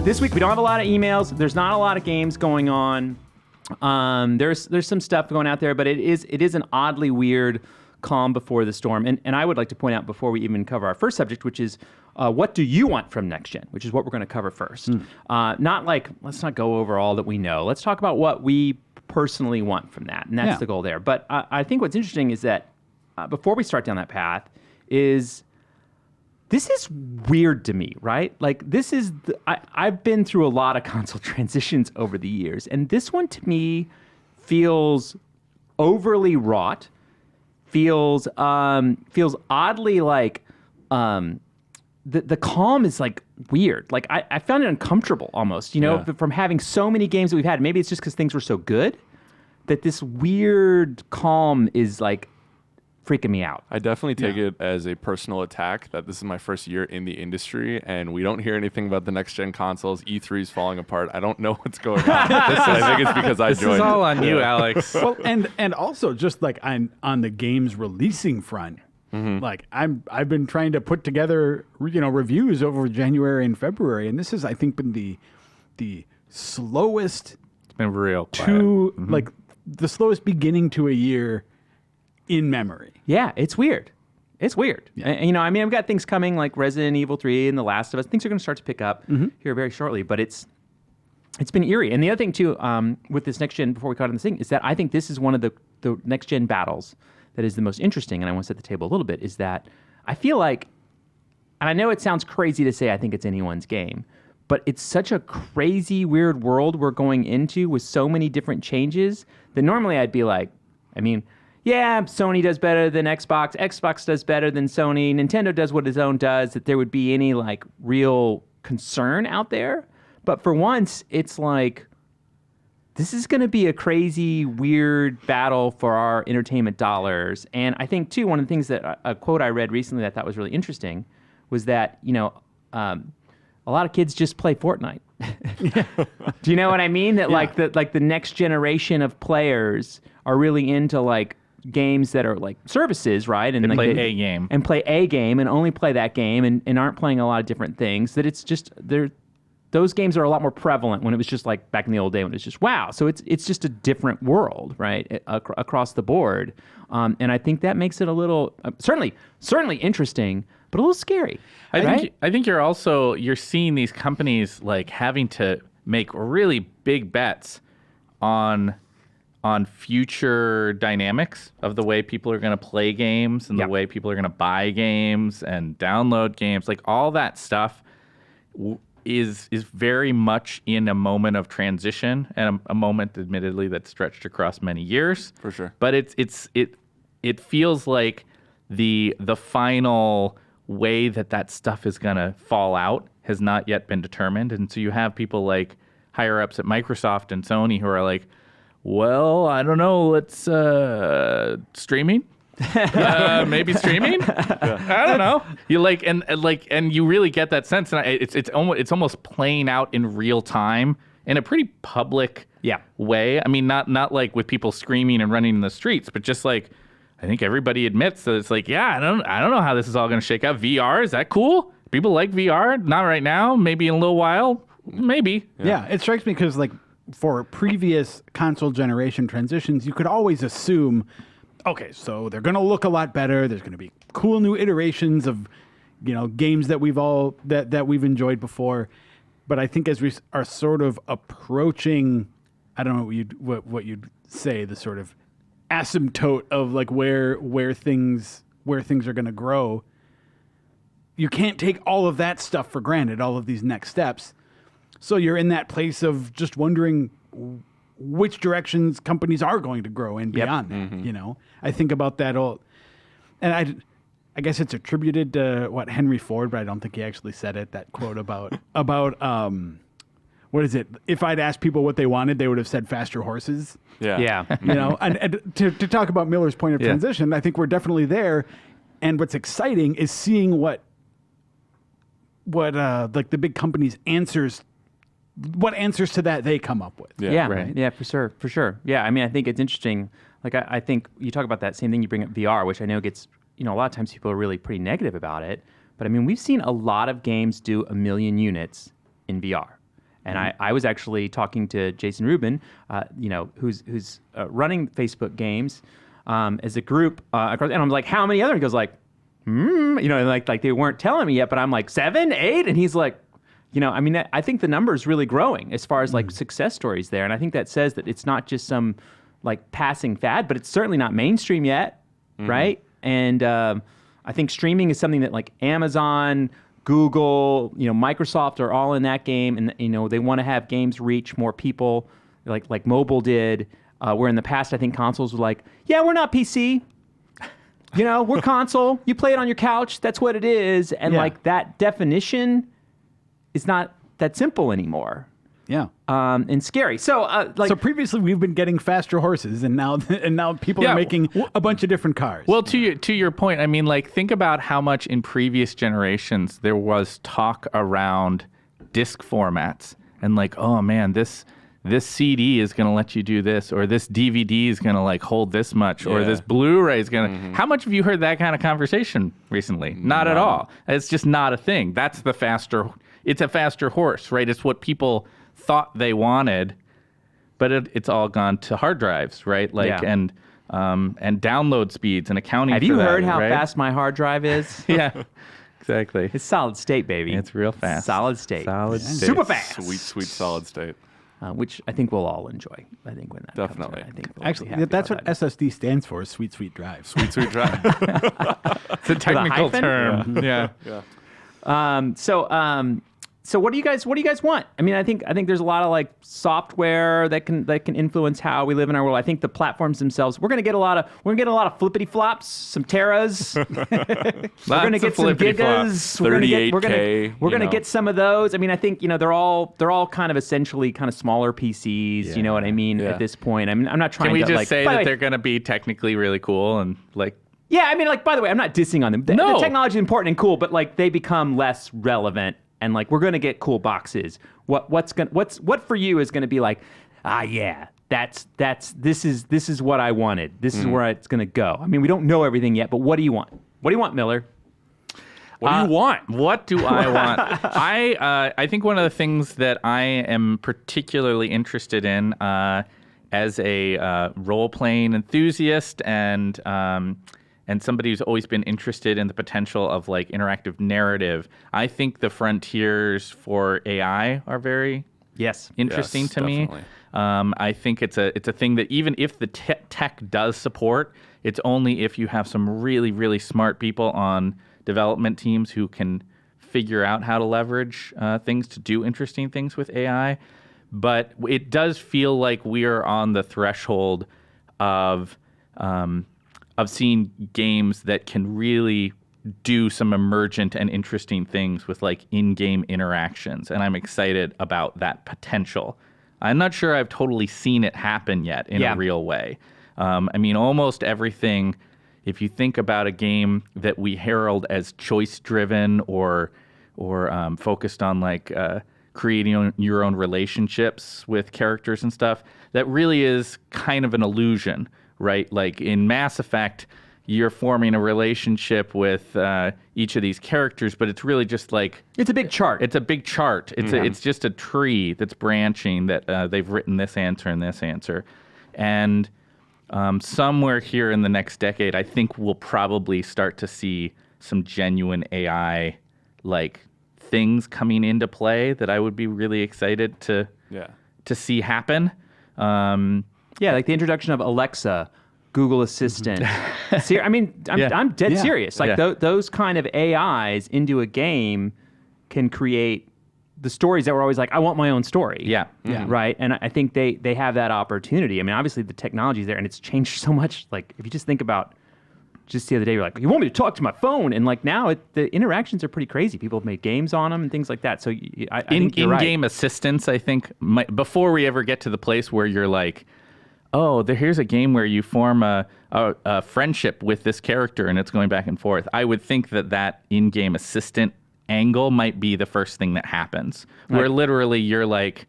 This week we don't have a lot of emails. There's not a lot of games going on. There's some stuff going out there, but it is an oddly weird calm before the storm. And I would like to point out before we even cover our first subject, which is what do you want from next gen, which is what we're going to cover first. Not like, let's not go over all that we know. Let's talk about what we personally want from that. And that's the goal there. But I think what's interesting is that before we start down that path is this is weird to me, right? Like this is, I've been through a lot of console transitions over the years. And this one to me feels overly wrought. Feels oddly like the calm is like weird. Like I found it uncomfortable almost, from having so many games that we've had. Maybe it's just because things were so good that this weird calm is like freaking me out. I definitely take it as a personal attack that this is my first year in the industry and we don't hear anything about the next gen consoles. E3 is falling apart. I don't know what's going on. I think it's because I joined. This is all on you, Alex. Well, and also just like on the games releasing front, like I've been trying to put together reviews over January and February, and this has I think been the slowest. It's been real quiet. Like the slowest beginning to a year in memory. Yeah, it's weird. It's weird. Yeah. And, I've got things coming like Resident Evil 3 and The Last of Us. Things are going to start to pick up here very shortly, but it's been eerie. And the other thing, too, with this next gen, before we cut on this thing, is that I think this is one of the next gen battles that is the most interesting, and I want to set the table a little bit, is that I feel like, and I know it sounds crazy to say I think it's anyone's game, but it's such a crazy, weird world we're going into with so many different changes that normally I'd be like, yeah, Sony does better than Xbox. Xbox does better than Sony. Nintendo does what its own does, that there would be any like real concern out there. But for once, it's like, this is going to be a crazy, weird battle for our entertainment dollars. And I think, too, one of the things that a quote I read recently that I thought was really interesting was that, a lot of kids just play Fortnite. Do you know what I mean? That like the next generation of players are really into like games that are like services, right? And They like play a game. And play a game and only play that game and aren't playing a lot of different things. That it's just those games are a lot more prevalent when it was just like back in the old day when it was just wow. So it's just a different world, right? Across the board. And I think that makes it a little certainly interesting, but a little scary. I think you're seeing these companies like having to make really big bets on future dynamics of the way people are going to play games and the way people are going to buy games and download games. Like all that stuff is very much in a moment of transition and a moment, admittedly, that's stretched across many years. For sure. But it feels like the final way that stuff is going to fall out has not yet been determined. And so you have people like higher ups at Microsoft and Sony who are like, well, I don't know, let's streaming? Maybe streaming? I don't know. You and you really get that sense, and it's almost playing out in real time in a pretty public way. I mean, not like with people screaming and running in the streets, but just like I think everybody admits that it's like, I don't know how this is all going to shake out. VR, is that cool? People like VR? Not right now. Maybe in a little while. Maybe. Yeah, it strikes me because like for previous console generation transitions, you could always assume, okay, so they're going to look a lot better. There's going to be cool new iterations of, games that we've enjoyed before. But I think as we are sort of approaching, I don't know what you'd say, the sort of asymptote of like where things are going to grow. You can't take all of that stuff for granted, all of these next steps. So you're in that place of just wondering which directions companies are going to grow and beyond that. I think about that all, and I guess it's attributed to Henry Ford, but I don't think he actually said it. That quote about what is it? If I'd asked people what they wanted, they would have said faster horses. Yeah. And to talk about Miller's point of transition, I think we're definitely there. And what's exciting is seeing what like the big companies what answers to that they come up with. Yeah, right. Yeah, for sure. Yeah, I mean, I think it's interesting. Like, I think you talk about that same thing, you bring up VR, which I know gets, a lot of times people are really pretty negative about it. But I mean, we've seen a lot of games do 1 million units in VR. And I was actually talking to Jason Rubin, who's running Facebook games as a group, and I'm like, how many other? He goes like, like they weren't telling me yet, but I'm like 7, 8, and he's like, I think the number is really growing as far as like success stories there, and I think that says that it's not just some like passing fad, but it's certainly not mainstream yet, right? And I think streaming is something that like Amazon, Google, Microsoft are all in that game, and they want to have games reach more people, like mobile did. Where in the past, I think consoles were like, yeah, we're not PC. We're console. You play it on your couch. That's what it is. And like that definition is not that simple anymore. Yeah. And scary. So so previously we've been getting faster horses, and now people are making a bunch of different cars. Well, to your point, I mean, like, think about how much in previous generations there was talk around disc formats and like, oh man, this CD is going to let you do this, or this DVD is going to like hold this much, or this Blu-ray is going to. How much have you heard that kind of conversation recently? Not at all. It's just not a thing. That's the faster. It's a faster horse, right? It's what people thought they wanted, but it's all gone to hard drives, right? Like and download speeds and accounting. Have for you that, heard how right? fast my hard drive is? Yeah, exactly. It's solid state, baby. It's real fast. Solid state. Solid state. Super fast. Sweet solid state. Which I think we'll all enjoy. I think when that Definitely. comes around, I think we'll be Actually, happy that's what about that. SSD stands for, sweet drive. Sweet drive. It's a technical hyphen? term. Yeah. So what do you guys want? I mean, I think there's a lot of like software that can influence how we live in our world. I think the platforms themselves, we're gonna get a lot of flippity flops, some teras. We're gonna get some gigas. We're gonna get some of those. I mean, I think they're all kind of essentially kind of smaller PCs. You know what I mean? At this point, I mean, I'm not trying Can we to just like say that they're gonna be technically really cool and like. Yeah, I mean, like, by the way, I'm not dissing on them. The technology is important and cool, but like they become less relevant. And like we're gonna get cool boxes. What for you is gonna be like, this is what I wanted. This is where it's gonna go. I mean, we don't know everything yet, but what do you want? What do you want, Miller? What do you want? What do I want? I think one of the things that I am particularly interested in as a role-playing enthusiast and somebody who's always been interested in the potential of like interactive narrative, I think the frontiers for AI are very interesting to me. I think it's a thing that even if the tech does support, it's only if you have some really, really smart people on development teams who can figure out how to leverage things to do interesting things with AI. But it does feel like we are on the threshold of seeing games that can really do some emergent and interesting things with like in-game interactions. And I'm excited about that potential. I'm not sure I've totally seen it happen yet in a real way. I mean, almost everything, if you think about a game that we herald as choice-driven or focused on like creating your own relationships with characters and stuff, that really is kind of an illusion. Right? Like in Mass Effect, you're forming a relationship with each of these characters, but it's really just like... It's a big chart. It's a big chart. It's just a tree that's branching that they've written this answer and this answer. And somewhere here in the next decade, I think we'll probably start to see some genuine AI like things coming into play that I would be really excited to see happen. Yeah, like the introduction of Alexa, Google Assistant. I mean, I'm dead serious. Like those kind of AIs into a game can create the stories that were always like, I want my own story. Yeah. Right? And I think they have that opportunity. I mean, obviously the technology's there and it's changed so much. Like if you just think about just the other day, you're like, you want me to talk to my phone? And like now the interactions are pretty crazy. People have made games on them and things like that. So I think you're right. In-game assistance, I think, before we ever get to the place where you're like, oh, here's a game where you form a friendship with this character and it's going back and forth. I would think that in-game assistant angle might be the first thing that happens, where literally you're like...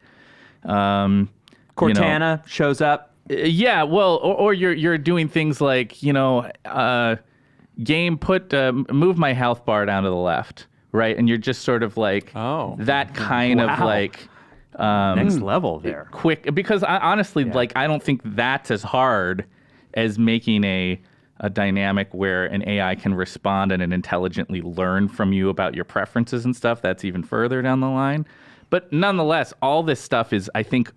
Cortana shows up. Yeah, well, or you're doing things like, game move my health bar down to the left, right? And you're just sort of like that kind of like Next level there. Quick, because honestly, like, I don't think that's as hard as making a dynamic where an AI can respond and intelligently learn from you about your preferences and stuff. That's even further down the line. But nonetheless, all this stuff is, I think,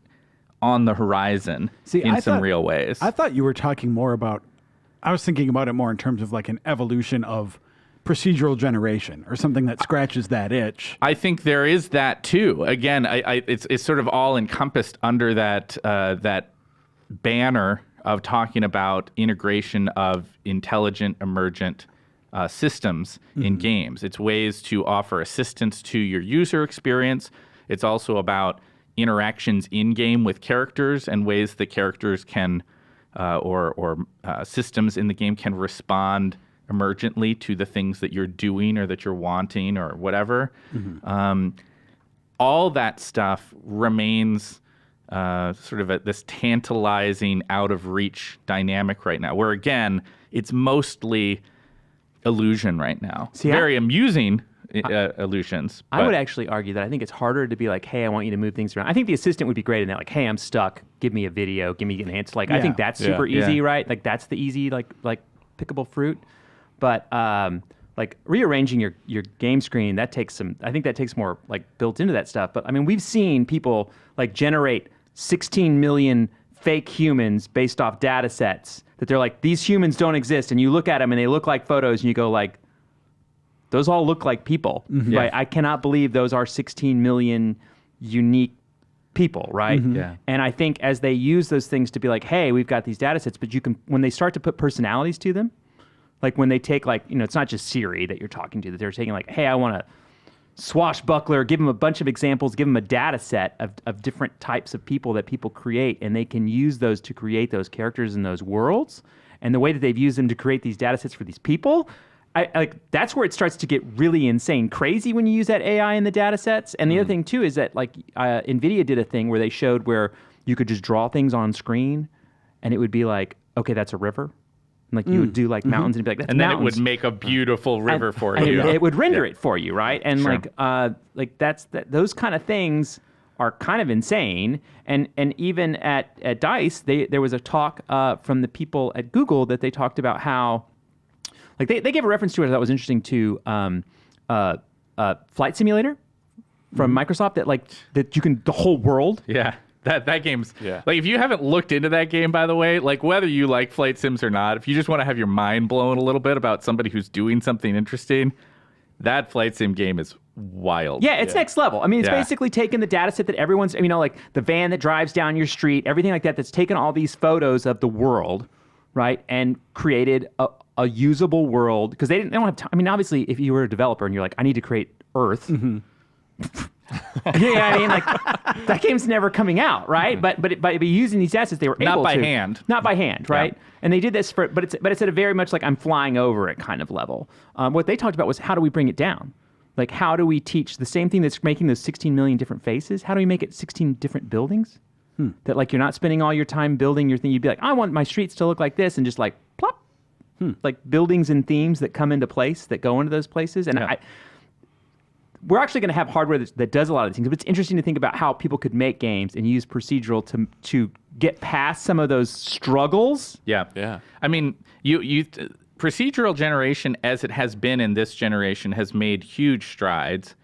on the horizon in some real ways. I thought you were talking more about, I was thinking about it more in terms of like an evolution of procedural generation or something that scratches that itch. I think there is that too. Again, it's sort of all encompassed under that that banner of talking about integration of intelligent emergent systems in games. It's ways to offer assistance to your user experience. It's also about interactions in game with characters and ways that characters can or systems in the game can respond emergently to the things that you're doing or that you're wanting or whatever. All that stuff remains sort of this tantalizing, out of reach dynamic right now, where again, it's mostly illusion right now. Very amusing illusions. I would actually argue that I think it's harder to be like, hey, I want you to move things around. I think the assistant would be great in that, like, hey, I'm stuck. Give me a video. Give me an answer. Like, I think that's super easy, right? Like, that's the easy, like pickable fruit. But like rearranging your game screen, that takes some. I think that takes more like built into that stuff. But I mean, we've seen people like generate 16 million fake humans based off data sets that they're like, these humans don't exist, and you look at them and they look like photos, and you go like, those all look like people, right? I cannot believe those are 16 million unique people, right? Yeah. And I think as they use those things to be like, hey, we've got these data sets, but you can, when they start to put personalities to them, like when they take like, it's not just Siri that you're talking to, that they're taking like, hey, I want to swashbuckler, give them a bunch of examples, give them a data set of different types of people that people create, and they can use those to create those characters in those worlds. And the way that they've used them to create these data sets for these people, I like that's where it starts to get really insane crazy when you use that AI in the data sets. And the other thing too is that like NVIDIA did a thing where they showed where you could just draw things on screen and it would be like, okay, that's a river. And like you would do like mountains and be like, that's and then mountains. it would make a beautiful river for and you. It would render it for you, right? And Sure. like those kind of things are kind of insane. And even at DICE, there was a talk from the people at Google that they talked about how, like they gave a reference to it that was interesting to Flight Simulator from Microsoft that you can, the whole world. Yeah. That game's like, if you haven't looked into that game, by the way, like whether you like flight sims or not, if you just want to have your mind blown a little bit about somebody who's doing something interesting, that flight sim game is wild. Yeah, it's next level. I mean, it's basically taken the data set that everyone's, like the van that drives down your street, everything like that, that's taken all these photos of the world, right, and created a usable world, because they don't have time. I mean, obviously, if you were a developer and you're like, I need to create Earth. Yeah, I mean, like that game's never coming out, right? But by using these assets, they were able to not by hand, right? Yeah. And they did this but it's at a very much like I'm flying over it kind of level. What they talked about was, how do we bring it down? Like, how do we teach the same thing that's making those 16 million different faces? How do we make it 16 different buildings? That like you're not spending all your time building your thing. You'd be like, I want my streets to look like this, and just like plop, like buildings and themes that come into place that go into those places. And we're actually going to have hardware that does a lot of these things, but it's interesting to think about how people could make games and use procedural to get past some of those struggles. Yeah. I mean, you procedural generation, as it has been in this generation, has made huge strides.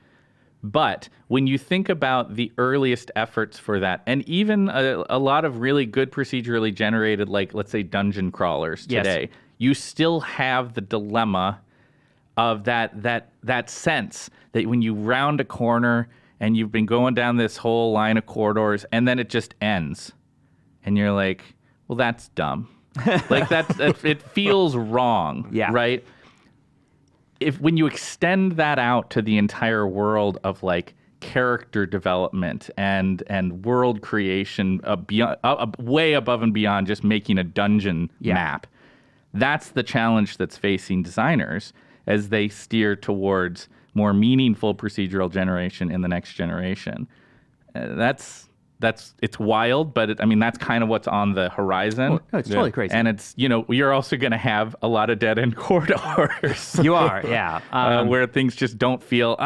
But when you think about the earliest efforts for that, and even a lot of really good procedurally generated, like let's say dungeon crawlers today, you still have the dilemma of that sense that when you round a corner and you've been going down this whole line of corridors and then it just ends, and you're like, well, that's dumb. Like it feels wrong, right? When you extend that out to the entire world of like character development and world creation, way above and beyond just making a dungeon map, that's the challenge that's facing designers as they steer towards more meaningful procedural generation in the next generation. It's wild, but that's kind of what's on the horizon. Oh, it's totally crazy. And it's, you're also going to have a lot of dead end corridors. You are, yeah. Where things just don't feel,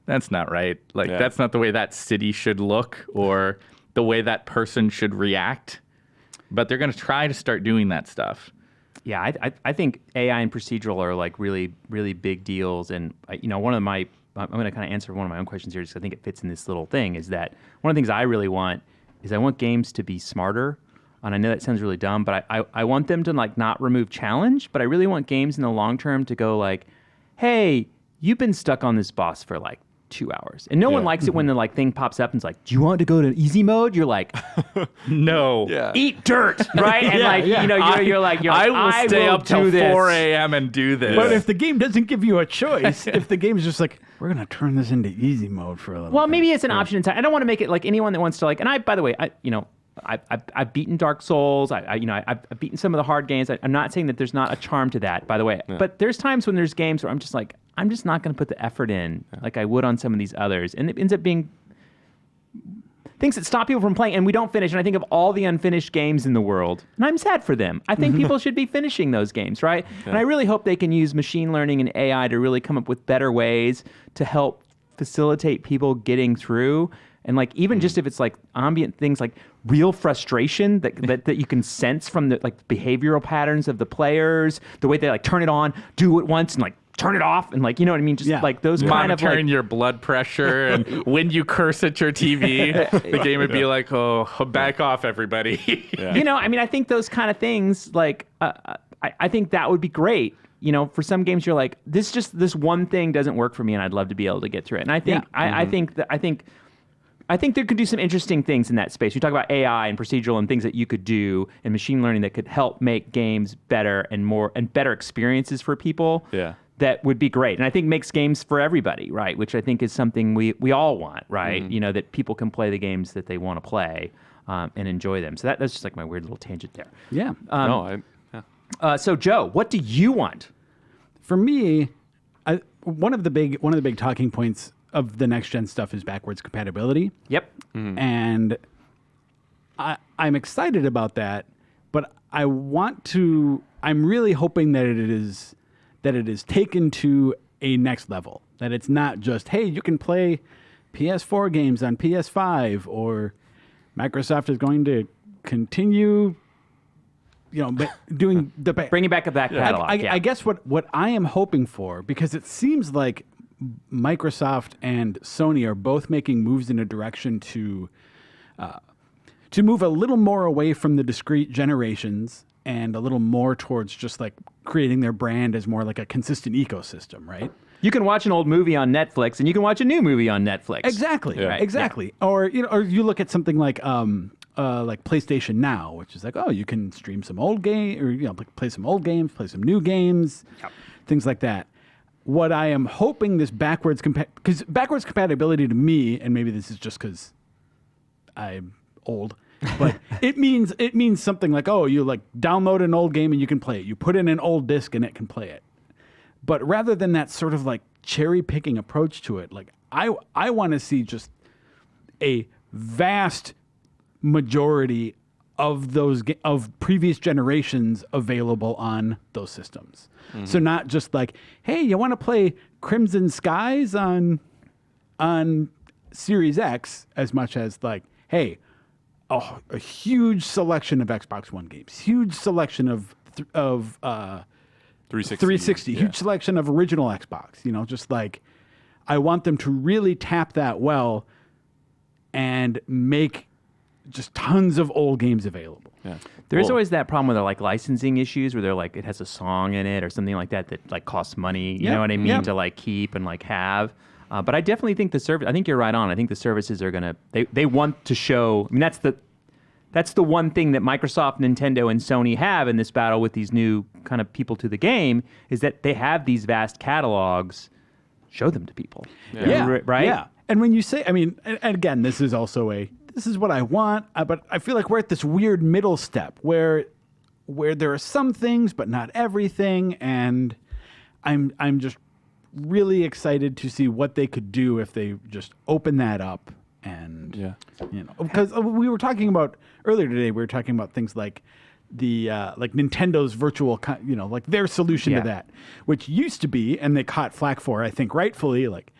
that's not right. Like, Yeah. that's not the way that city should look or the way that person should react. But they're going to try to start doing that stuff. Yeah, I think AI and procedural are like really, really big deals. And, one of my, I'm going to kind of answer one of my own questions here, just I think it fits in this little thing, is that one of the things I really want is I want games to be smarter. And I know that sounds really dumb, but I want them to like not remove challenge, but I really want games in the long term to go like, hey, you've been stuck on this boss for like 2 hours. And no one likes it when the like thing pops up and it's like, do you want to go to easy mode? You're like, No. Yeah. eat dirt, right? And you're like, I will stay will up till do this. 4 a.m. and do this. But if the game doesn't give you a choice, if the game's just like, we're going to turn this into easy mode for a little Well, bit. maybe it's an option inside. I don't want to make it like anyone that wants to like. And I, by the way, I've beaten Dark Souls. I've beaten some of the hard games. I'm not saying that there's not a charm to that, by the way. Yeah. But there's times when there's games where I'm just like, I'm just not going to put the effort in like I would on some of these others, and it ends up being things that stop people from playing, and we don't finish. And I think of all the unfinished games in the world, and I'm sad for them. I think people should be finishing those games, right? Yeah. And I really hope they can use machine learning and AI to really come up with better ways to help facilitate people getting through. And like even just if it's like ambient things like real frustration that you can sense from the like behavioral patterns of the players, the way they like turn it on, do it once, and like turn it off, and like, you know what I mean? Just like those kind of monitoring like your blood pressure, and when you curse at your TV, the game would be like, oh, back off, everybody. I think those kind of things, like I think that would be great. For some games you're like, this one thing doesn't work for me, and I'd love to be able to get through it. And I think I think there could do some interesting things in that space. You talk about AI and procedural and things that you could do and machine learning that could help make games better and better experiences for people. Yeah. That would be great. And I think makes games for everybody, right? Which I think is something we all want, right? Mm-hmm. That people can play the games that they want to play and enjoy them. So that's just like my weird little tangent there. Yeah. So Joe, what do you want? For me, one of the big talking points of the next gen stuff is backwards compatibility. Yep. Mm-hmm. And I'm excited about that, but I'm really hoping that it is taken to a next level. That it's not just, hey, you can play PS4 games on PS5, or Microsoft is going to continue doing the bringing back a back catalog. I guess what I am hoping for, because it seems like Microsoft and Sony are both making moves in a direction to move a little more away from the discrete generations and a little more towards just like creating their brand as more like a consistent ecosystem, right? You can watch an old movie on Netflix, and you can watch a new movie on Netflix. Exactly, Yeah. Right? Exactly. Yeah. Or you look at something like PlayStation Now, which is like, oh, you can stream some old game, or play some old games, play some new games, things like that. What I am hoping this backwards compatibility to me, and maybe this is just because I'm old, but it means something like, oh, you like download an old game and you can play it. You put in an old disc and it can play it. But rather than that sort of like cherry picking approach to it, like I want to see just a vast majority of of previous generations available on those systems. Mm-hmm. So not just like, hey, you want to play Crimson Skies on Series X, as much as like, hey, a huge selection of Xbox One games, huge selection of 360, yeah. huge selection of original Xbox. Just like, I want them to really tap that well and make just tons of old games available. Yeah. There's always that problem with like licensing issues where they're like, it has a song in it or something like that like costs money. You know what I mean? To like keep and like have. But I definitely think I think you're right on. I think the services are gonna. They want to show. I mean, that's the one thing that Microsoft, Nintendo, and Sony have in this battle with these new kind of people to the game, is that they have these vast catalogs. Show them to people. Yeah. Right. Yeah. And when you say, I mean, and again, this is also this is what I want, but I feel like we're at this weird middle step where there are some things, but not everything, and I'm just really excited to see what they could do if they just open that up. And because we were talking about earlier today, we were talking about things like the like Nintendo's virtual, like their solution to that, which used to be, and they caught flack for, I think rightfully, like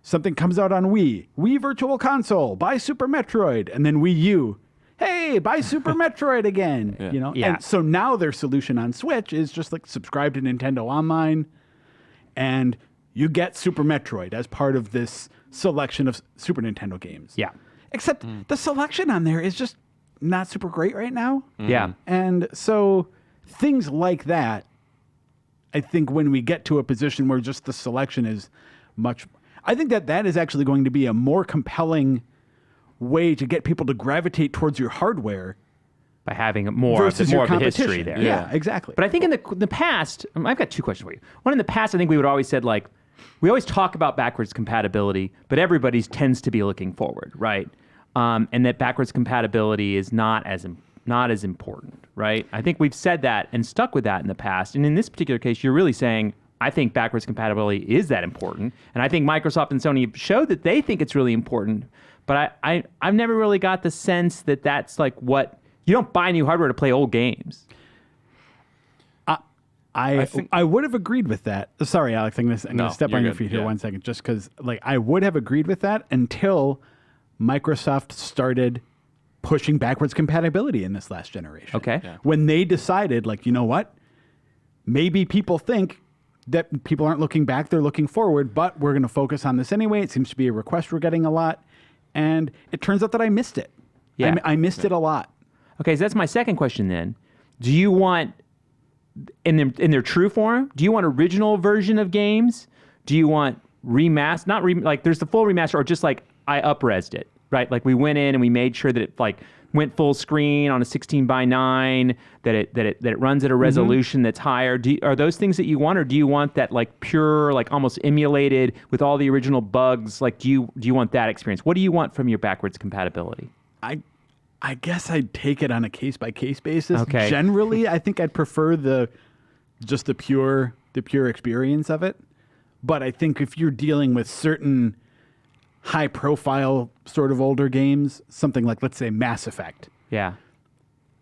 something comes out on Wii Virtual Console, buy Super Metroid, and then Wii U, hey, buy Super Metroid again. You know, Yeah. and so now their solution on Switch is just like subscribe to Nintendo Online, and you get Super Metroid as part of this selection of Super Nintendo games. Yeah. Except the selection on there is just not super great right now. Yeah. And so things like that, I think when we get to a position where just the selection is much, I think that is actually going to be a more compelling way to get people to gravitate towards your hardware By having more versus of your the history competition. there. Yeah, exactly. But I think in the past, I've got two questions for you. One, in the past, I think we would always said, like, we always talk about backwards compatibility, but everybody tends to be looking forward, right? And that backwards compatibility is not as important, right? I think we've said that and stuck with that in the past. And in this particular case, you're really saying, I think backwards compatibility is that important. And I think Microsoft and Sony showed that they think it's really important. But I've never really got the sense that that's like what, you don't buy new hardware to play old games. I would have agreed with that. Sorry, Alex, I'm going to No, step you're on your good. feet here Yeah. 1 second, just because like I would have agreed with that until Microsoft started pushing backwards compatibility in this last generation. Okay. Yeah. When they decided, like, you know what? Maybe people think that people aren't looking back, they're looking forward, but we're going to focus on this anyway. It seems to be a request we're getting a lot. And it turns out that I missed it. Yeah. I missed it a lot. Okay, so that's my second question then. Do you want, in their true form, do you want original version of games? Do you want remaster, like there's the full remaster, or just like I up-resed it, right? Like we went in and we made sure that it like went full screen on a 16:9, that it runs at a resolution that's higher. Are those things that you want, or do you want that like pure, like almost emulated with all the original bugs? Like do you want that experience? What do you want from your backwards compatibility? I guess I'd take it on a case by case basis. Okay. Generally, I think I'd prefer the pure experience of it. But I think if you're dealing with certain high profile sort of older games, something like, let's say, Mass Effect, Yeah.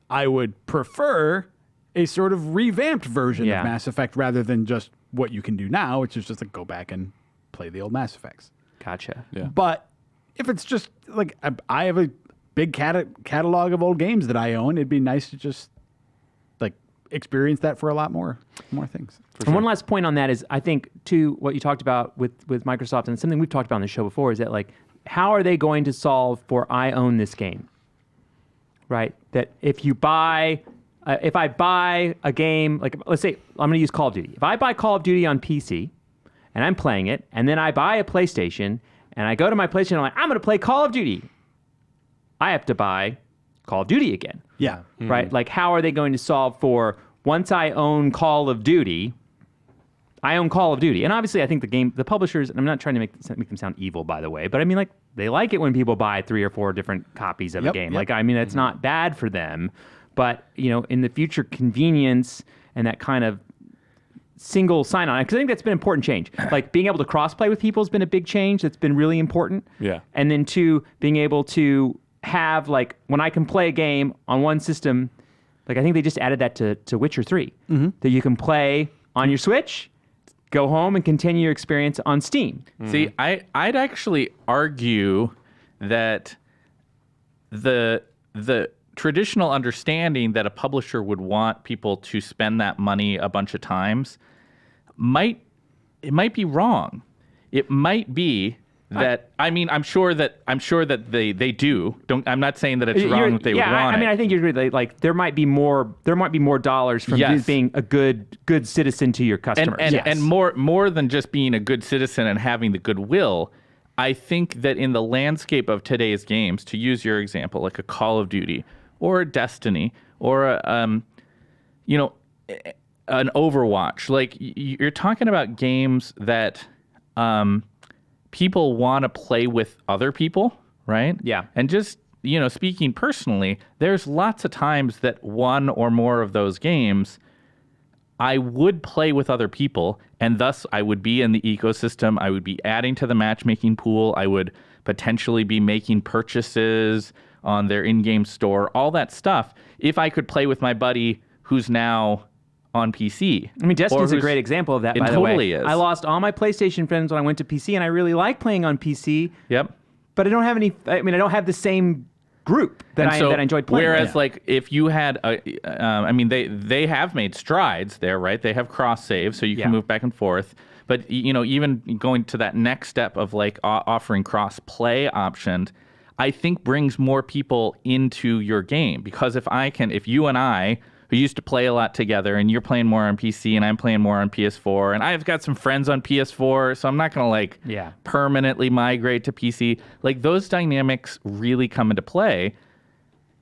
I would prefer a sort of revamped version Yeah. of Mass Effect rather than just what you can do now, which is just like go back and play the old Mass Effects. Gotcha. Yeah. But if it's just like I have a big catalog of old games that I own, it'd be nice to just like experience that for a lot more things. And one last point on that is, I think, too, what you talked about with Microsoft, and something we've talked about on the show before, is that, like, how are they going to solve for I own this game? Right? That if you buy, if I buy a game, like, let's say, I'm going to use Call of Duty. If I buy Call of Duty on PC, and I'm playing it, and then I buy a PlayStation, and I go to my PlayStation, and I'm like, I'm going to play Call of Duty. I have to buy Call of Duty again. Yeah. Right? Like, how are they going to solve for, once I own Call of Duty, I own Call of Duty. And obviously, I think the publishers, and I'm not trying to make them sound evil, by the way, but I mean, like, they like it when people buy 3 or 4 different copies of a game. Yep. Like, I mean, it's not bad for them, but, you know, in the future, convenience and that kind of single sign-on, because I think that's been an important change. Like, being able to cross-play with people has been a big change that's been really important. Yeah. And then, 2, being able to have, like, when I can play a game on one system, like, I think they just added that to Witcher 3, that you can play on your Switch, go home and continue your experience on Steam. See, I'd actually argue that the traditional understanding that a publisher would want people to spend that money a bunch of times might be wrong. It might be that I'm sure that they do. I'm not saying that it's wrong that they would want I mean, it. I think you're right. Like, there might be more dollars from Yes. being a good citizen to your customers. And more than just being a good citizen and having the goodwill, I think that in the landscape of today's games, to use your example, like a Call of Duty or a Destiny or an Overwatch, like you're talking about games that people want to play with other people, right? Yeah. And just, speaking personally, there's lots of times that one or more of those games I would play with other people, and thus I would be in the ecosystem. I would be adding to the matchmaking pool. I would potentially be making purchases on their in-game store, all that stuff. If I could play with my buddy who's now on PC. I mean, Destiny's Or a great example of that, It by totally the way. is. I lost all my PlayStation friends when I went to PC, and I really like playing on PC, Yep. but I don't have any, I mean, I don't have the same group that I enjoyed playing Whereas, with. like, if you had, I mean, they have made strides there, right? They have cross save, so you Yeah. can move back and forth. But even going to that next step of like offering cross play options, I think brings more people into your game, because if you and I, who used to play a lot together, and you're playing more on PC and I'm playing more on PS4, and I've got some friends on PS4, so I'm not gonna like Yeah. permanently migrate to PC. Like, those dynamics really come into play.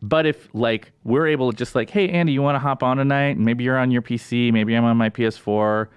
But if like we're able to just like, hey Andy, you want to hop on tonight? And maybe you're on your PC, maybe I'm on my PS4.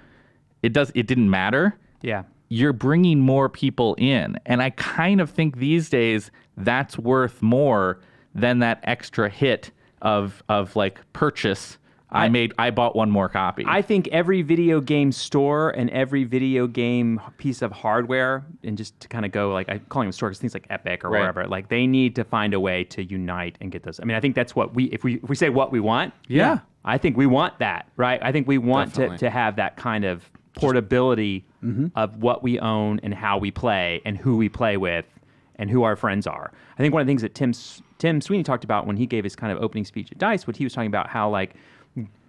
It didn't matter. Yeah. You're bringing more people in, and I kind of think these days that's worth more than that extra hit of like purchase. I bought one more copy. I think every video game store and every video game piece of hardware, and just to kind of go, like, I'm calling them store because things like Epic or Right. wherever, like, they need to find a way to unite and get those. I mean, I think that's what if we say what we want. Yeah. I think we want that, right? I think we want Definitely. to have that kind of portability of what we own and how we play and who we play with and who our friends are. I think one of the things that Tim Sweeney talked about when he gave his kind of opening speech at DICE, what he was talking about, how like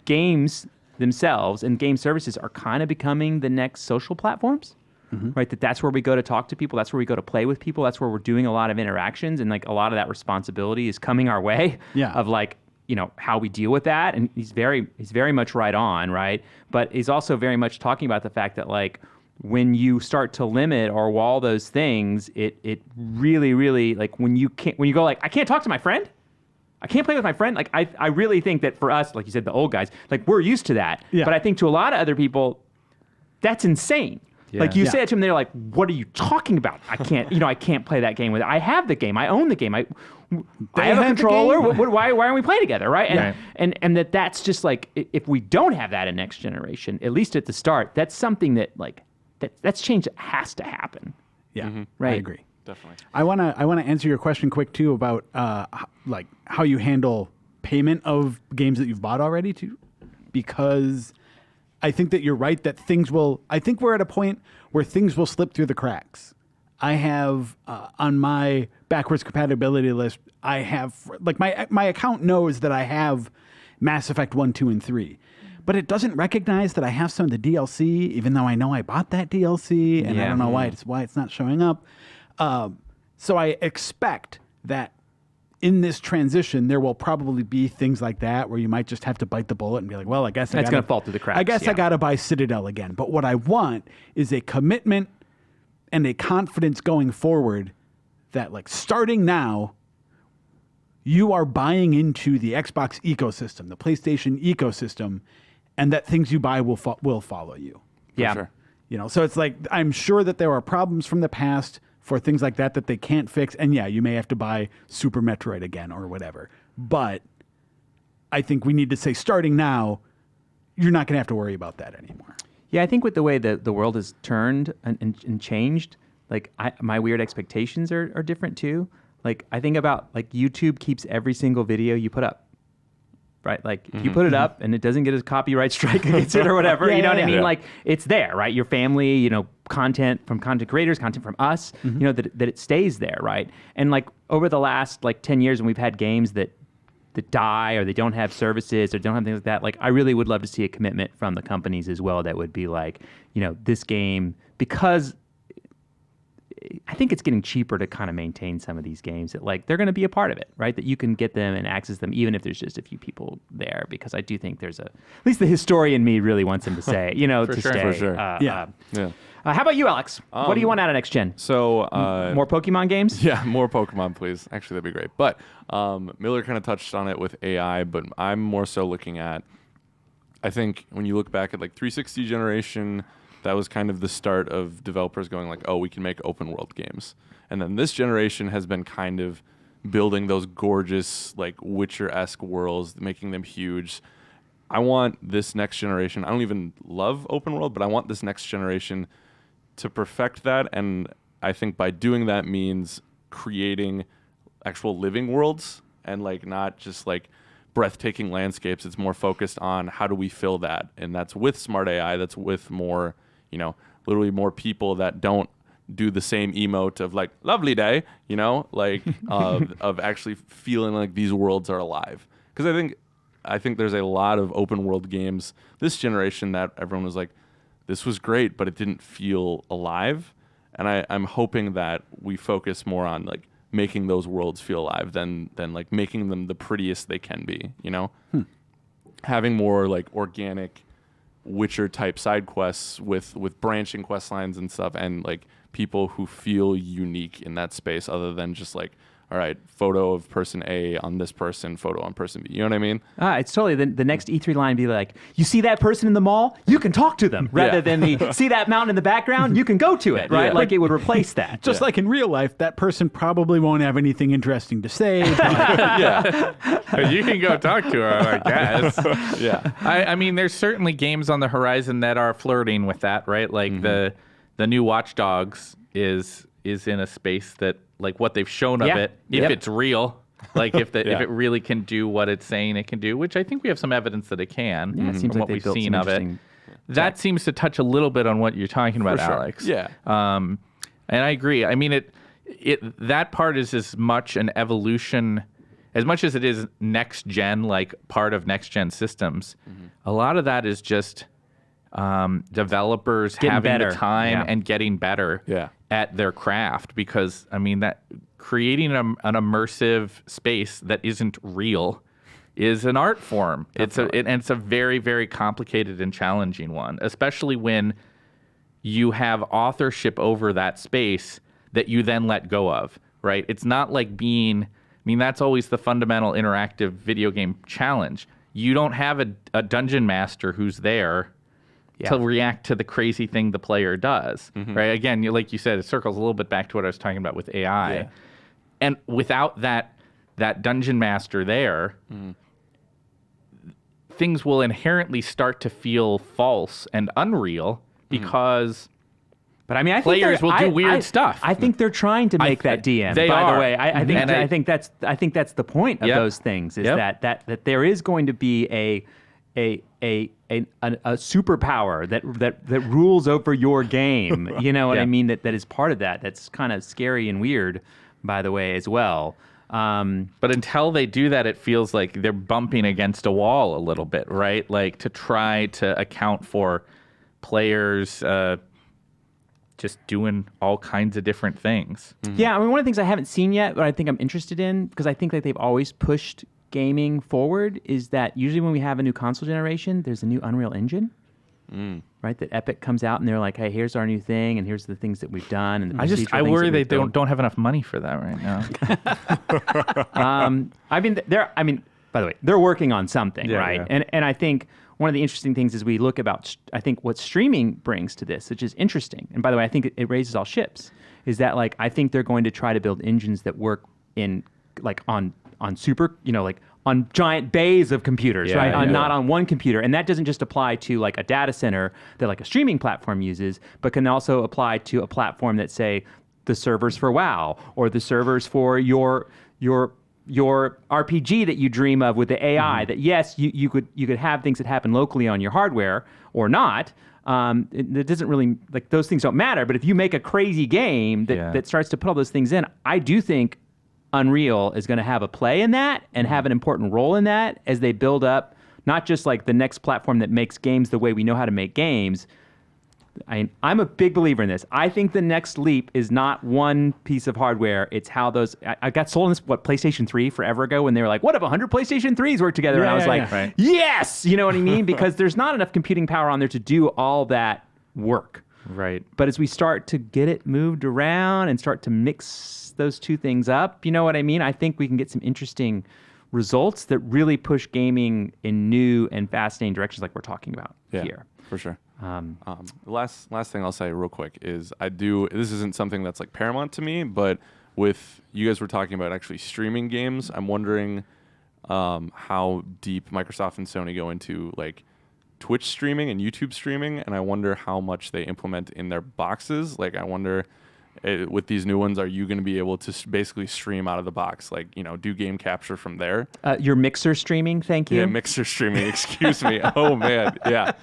games themselves and game services are kind of becoming the next social platforms, right? That's where we go to talk to people. That's where we go to play with people. That's where we're doing a lot of interactions, and like a lot of that responsibility is coming our way. Yeah. Of like, how we deal with that. And he's very much right on, right? But he's also very much talking about the fact that like when you start to limit or wall those things, it really, really, like when you go like, I can't talk to my friend, I can't play with my friend. Like I really think that for us, like you said, the old guys, like we're used to that. Yeah. But I think to a lot of other people, that's insane. Yeah. Like you Yeah. say it to them, they're like, "What are you talking about? I can't, I can't play that game with it. I have the game. I own the game. I have a have the controller. game? Why aren't we playing together, right?" And Right. and that's just like, if we don't have that in next generation, at least at the start, that's something that like that's change that has to happen. Yeah, I Right. agree. Definitely. I wanna answer your question quick too about like how you handle payment of games that you've bought already too, because I think that you're right that I think we're at a point where things will slip through the cracks. I have on my backwards compatibility list, I have like my account knows that I have Mass Effect 1, 2, and 3. But it doesn't recognize that I have some of the DLC, even though I know I bought that DLC, and I Yeah. don't know why it's not showing up. So I expect that in this transition, there will probably be things like that where you might just have to bite the bullet and be like, well, I guess That's gonna fall through the cracks, I guess yeah. I got to buy Citadel again. But what I want is a commitment and a confidence going forward that, like, starting now, you are buying into the Xbox ecosystem, the PlayStation ecosystem, and that things you buy will follow you. Yeah. Sure. So it's like, I'm sure that there are problems from the past for things like that they can't fix. And yeah, you may have to buy Super Metroid again or whatever. But I think we need to say, starting now, you're not going to have to worry about that anymore. Yeah, I think with the way the world has turned and changed, like my weird expectations are different too. Like I think about like YouTube keeps every single video you put up. Right, like if you put it up and it doesn't get a copyright strike against it or whatever, Yeah, you know yeah, what I mean? yeah. Like it's there, right? Your family, content from content creators, content from us, that it stays there, right? And like over the last like 10 years, when we've had games that die or they don't have services or don't have things like that, like I really would love to see a commitment from the companies as well that would be like, this game, because I think it's getting cheaper to kind of maintain some of these games that like they're going to be a part of it, right? That you can get them and access them even if there's just a few people there, because I do think there's at least the historian me really wants them to say, to sure. stay. For sure. Yeah. Yeah. How about you, Alex? What do you want out of next gen? So More Pokemon games? Yeah, more Pokemon, please. Actually, that'd be great. But Miller kind of touched on it with AI, but I'm more so looking at, I think when you look back at like 360 generation, that was kind of the start of developers going like, oh, we can make open world games. And then this generation has been kind of building those gorgeous, like Witcher-esque worlds, making them huge. I want this next generation, I don't even love open world, but I want this next generation to perfect that. And I think by doing that means creating actual living worlds and like not just like breathtaking landscapes. It's more focused on how do we fill that, and that's with smart AI. That's with more, literally more people that don't do the same emote of like lovely day, of actually feeling like these worlds are alive. Because I think there's a lot of open world games this generation that everyone was like, this was great, but it didn't feel alive. And I'm hoping that we focus more on like making those worlds feel alive than like making them the prettiest they can be, Having more like organic Witcher type side quests with branching quest lines and stuff, and like people who feel unique in that space other than just like, all right, photo of person A on this person, photo on person B. You know what I mean? It's totally the next E3 line be like, you see that person in the mall? You can talk to them. Rather than the see that mountain in the background? You can go to it, right? Yeah. Like it would replace that. Just like in real life, that person probably won't have anything interesting to say. But You can go talk to her, I guess. Yeah. I mean, there's certainly games on the horizon that are flirting with that, right? Like the new Watch Dogs is in a space that, like, what they've shown of it, if it's real, like if it really can do what it's saying it can do, which I think we have some evidence that it can. Yeah, it seems from like what they we've built seen some of it. interesting That seems to touch a little bit on what you're talking about, For sure. Alex. Yeah. And I agree. I mean, that part is as much an evolution as much as it is next gen, like part of next gen systems. A lot of that is just developers Getting having better. the time Yeah. and getting better at their craft, because I mean that creating an immersive space that isn't real is an art form. It's a very, very complicated and challenging one, especially when you have authorship over that space that you then let go of, right? It's not like that's always the fundamental interactive video game challenge. You don't have a dungeon master who's there to react to the crazy thing the player does, right? Again, like you said, it circles a little bit back to what I was talking about with AI. Yeah. And without that dungeon master there, things will inherently start to feel false and unreal because But I mean, I players think will do weird stuff. I think they're trying to make that DM. They by are. the way, I think And I think that's the point of Yep. those things is Yep. that there is going to be a superpower that rules over your game. You know what I Yeah. mean? That is part of that. That's kind of scary and weird, by the way, as well. But until they do that, it feels like they're bumping against a wall a little bit, right? Like to try to account for players just doing all kinds of different things. Yeah, I mean, one of the things I haven't seen yet, but I think I'm interested in, because I think that they've always pushed gaming forward, is that usually when we have a new console generation, there's a new Unreal Engine, right? That Epic comes out and they're like, "Hey, here's our new thing, and here's the things that we've done." And the I procedural things worry that they we've built." don't have enough money for that right now. By the way, they're working on something, Yeah, right? yeah. And I think one of the interesting things is we look about, I think what streaming brings to this, which is interesting. And by the way, I think it raises all ships, is that like, I think they're going to try to build engines that work in like on super, like on giant bays of computers, Yeah, right? yeah. Not on one computer. And that doesn't just apply to like a data center that like a streaming platform uses, but can also apply to a platform that, say, the servers for WoW or the servers for your RPG that you dream of with the AI. That yes, you could have things that happen locally on your hardware or not. It doesn't really, like, those things don't matter. But if you make a crazy game that starts to put all those things in, I do think Unreal is going to have a play in that and have an important role in that as they build up not just like the next platform that makes games the way we know how to make games. I'm a big believer in this. I think the next leap is not one piece of hardware. It's how those... I got sold on this, PlayStation 3 forever ago when they were like, what if 100 PlayStation 3s work together? And I was like, right. yes! You know what I mean? Because there's not enough computing power on there to do all that work. Right. But as we start to get it moved around and start to mix those two things up, you know what I mean? I think we can get some interesting results that really push gaming in new and fascinating directions like we're talking about here. For sure. The last thing I'll say real quick is this isn't something that's like paramount to me, but with you guys were talking about actually streaming games, I'm wondering how deep Microsoft and Sony go into like Twitch streaming and YouTube streaming, and I wonder how much they implement in their boxes. Like I wonder with these new ones, are you going to be able to basically stream out of the box, like, do game capture from there? Your Mixer streaming, thank you. Yeah, Mixer streaming. Excuse me. Oh man, yeah.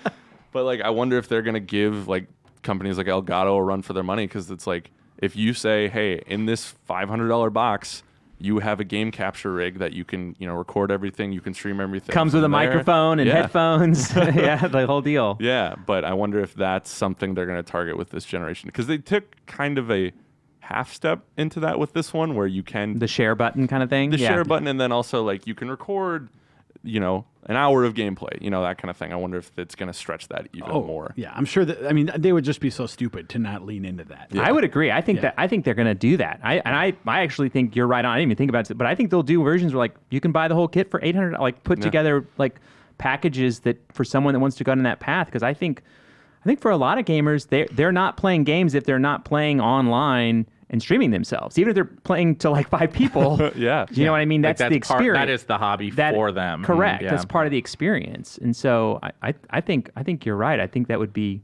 But like, I wonder if they're going to give like companies like Elgato a run for their money, because it's like, if you say, hey, in this $500 box, you have a game capture rig that you can, record everything, you can stream everything. Comes with a from there. microphone and headphones. Yeah, the whole deal. Yeah, but I wonder if that's something they're going to target with this generation, because they took kind of a half step into that with this one, where you can The share button kind of thing. the share button, and then also like you can record, an hour of gameplay, that kind of thing. I wonder if it's going to stretch that even more. Yeah, I'm sure that. I mean, they would just be so stupid to not lean into that. I would agree. I think they're going to do that. I actually think you're right on. I didn't even think about it, but I think they'll do versions where like you can buy the whole kit for $800, like put together like packages that for someone that wants to go down that path. Because I think for a lot of gamers, they're not playing games if they're not playing online and streaming themselves, even if they're playing to like 5 people. Yeah, you know what I mean? Like, That's the experience. that is the hobby for them. Correct. Yeah. That's part of the experience. And so I think you're right. I think that would be.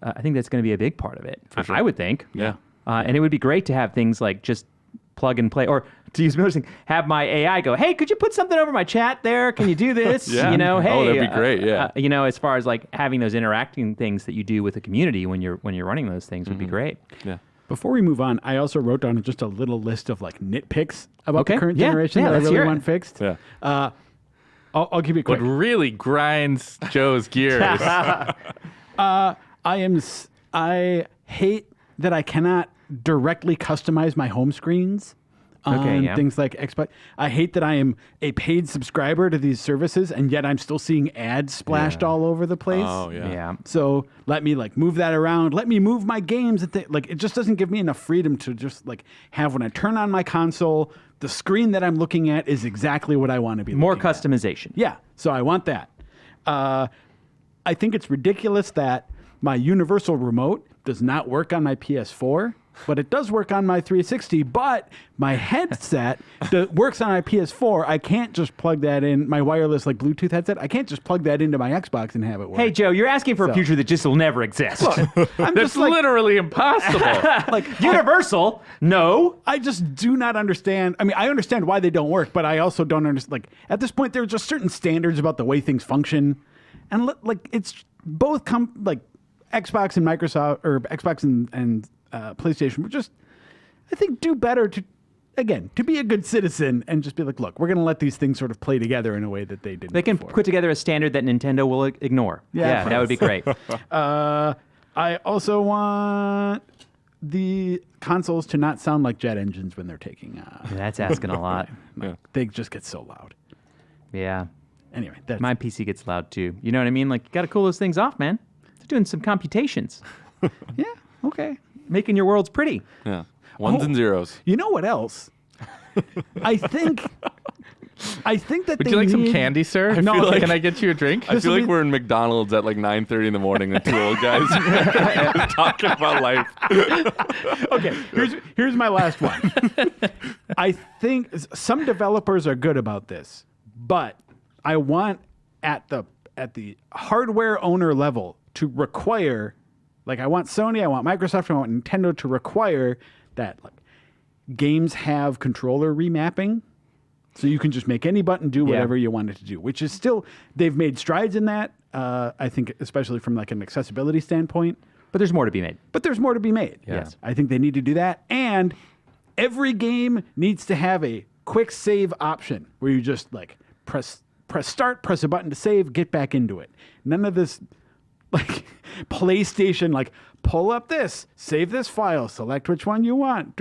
I think that's going to be a big part of it. For sure. I would think. Yeah. And it would be great to have things like just plug and play, or to use another thing, have my AI go, hey, could you put something over my chat there? Can you do this? Yeah. Hey, Oh, that'd be great. Yeah. As far as like having those interacting things that you do with the community when you're running those things would be great. Yeah. Before we move on, I also wrote down just a little list of like nitpicks about the current Yeah. generation Yeah, that I let's really hear it. want fixed. Yeah. I'll keep it What quick. really grinds Joe's gears. I hate that I cannot directly customize my home screens on yeah. things like Xbox. I hate that I am a paid subscriber to these services, and yet I'm still seeing ads splashed all over the place. Oh yeah. Yeah. So let me like move that around. Let me move my games. Like it just doesn't give me enough freedom to just like have when I turn on my console, the screen that I'm looking at is exactly what I want to be. More looking at. customization. Yeah, so I want that. I think it's ridiculous that my universal remote does not work on my PS4, but it does work on my 360. But my headset that works on my PS4, I can't just plug that in, my wireless like Bluetooth headset, I can't just plug that into my Xbox and have it work. Hey, Joe, you're asking for a future that just will never exist. I'm That's just like, literally impossible. like Universal? No. I just do not understand. I mean, I understand why they don't work, but I also don't understand. Like at this point, there are just certain standards about the way things function, and like it's both like Xbox and Microsoft, or Xbox and PlayStation would just, I think, do better to be a good citizen and just be like, look, we're going to let these things sort of play together in a way that they didn't. They can before. put together a standard that Nintendo will ignore. Yeah, that would be great. I also want the consoles to not sound like jet engines when they're taking off. That's asking a lot. Yeah. They just get so loud. Yeah. Anyway, that's My PC gets loud too. You know what I mean? Like, you got to cool those things off, man. They're doing some computations, yeah, okay. making your worlds pretty. Yeah. Ones and zeros. You know what else? I think that Would they you like some need- candy, sir? No, Feel like- can I get you a drink? I feel will like be- we're in McDonald's at like 9:30 in the morning and two old guys talking about life. Okay, here's my last one. I think some developers are good about this, but I want at the hardware owner level to require, like I want Sony, I want Microsoft, I want Nintendo to require that like games have controller remapping. So you can just make any button do whatever you want it to do, which is still, they've made strides in that, I think, especially from like an accessibility standpoint. But there's more to be made. But there's more to be made. Yes. I think they need to do that. And every game needs to have a quick save option where you just like press start, press a button to save, get back into it. None of this like PlayStation, like pull up this, save this file, select which one you want.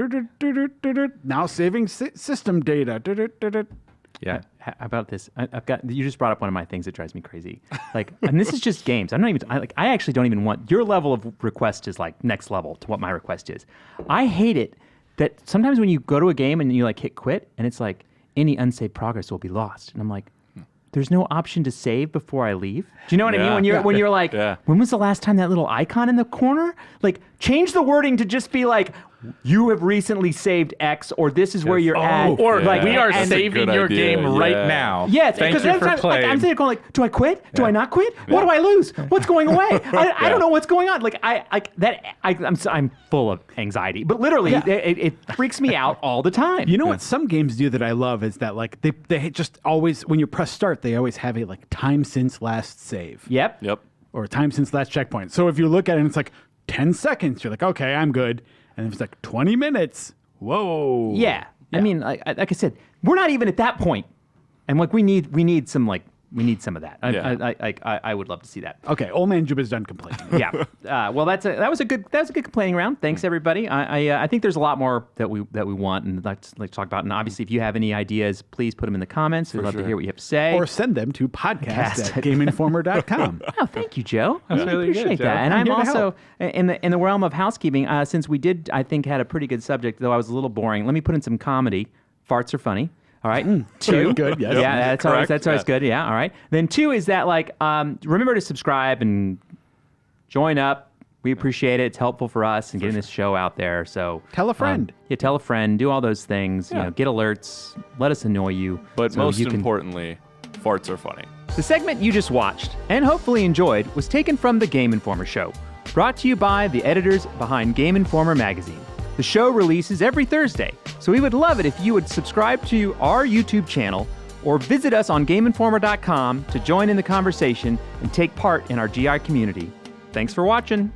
Now saving system data. Yeah. How about this? I've got. You just brought up one of my things that drives me crazy. Like, and this is just games. I'm not even. I actually don't even want your level of request is like next level to what my request is. I hate it that sometimes when you go to a game and you like hit quit and it's like any unsaved progress will be lost, and I'm like, there's no option to save before I leave. Do you know what I mean? Yeah. When you're like, Yeah. when was the last time that little icon in the corner? Like, change the wording to just be like, you have recently saved X, or this is where you're at. Or Yeah. we are That's a saving good your idea. game right Yeah. now. Yes, Thank because you for I'm playing. sitting there going like, do I quit? Do I not quit? What do I lose? What's going away? I don't know what's going on. Like I'm full of anxiety, but literally it freaks me out all the time. You know what some games do that I love is that like they just always, when you press start, they always have a like time since last save. Yep. Or time since last checkpoint. So if you look at it and it's like 10 seconds, you're like, okay, I'm good. And if it's like 20 minutes, whoa. Yeah. I mean, like I said, we're not even at that point, and like we need some of that. I would love to see that. Okay, old man Juba's done complaining. Yeah. Well, that was a good complaining round. Thanks everybody. I think there's a lot more that we want and like to talk about. And obviously, if you have any ideas, please put them in the comments. We'd love to hear what you have to say. Or send them to podcast@gameinformer.com. Oh, thank you, Joe. I really appreciate good, Joe. that. And I'm I'm here to also in the realm of housekeeping. Since we did, I think, had a pretty good subject, though I was a little boring. Let me put in some comedy. Farts are funny. All right. Two. Good, yes. Yeah, that's always Correct. good. Yeah. All right. Then 2 is that like remember to subscribe and join up. We appreciate it. It's helpful for us and getting this show out there. So Tell a friend. tell a friend. Do all those things. You know, get alerts. Let us annoy you. But so most you can- importantly, farts are funny. The segment you just watched and hopefully enjoyed was taken from the Game Informer Show, brought to you by the editors behind Game Informer magazine. The show releases every Thursday, so we would love it if you would subscribe to our YouTube channel or visit us on GameInformer.com to join in the conversation and take part in our GI community. Thanks for watching.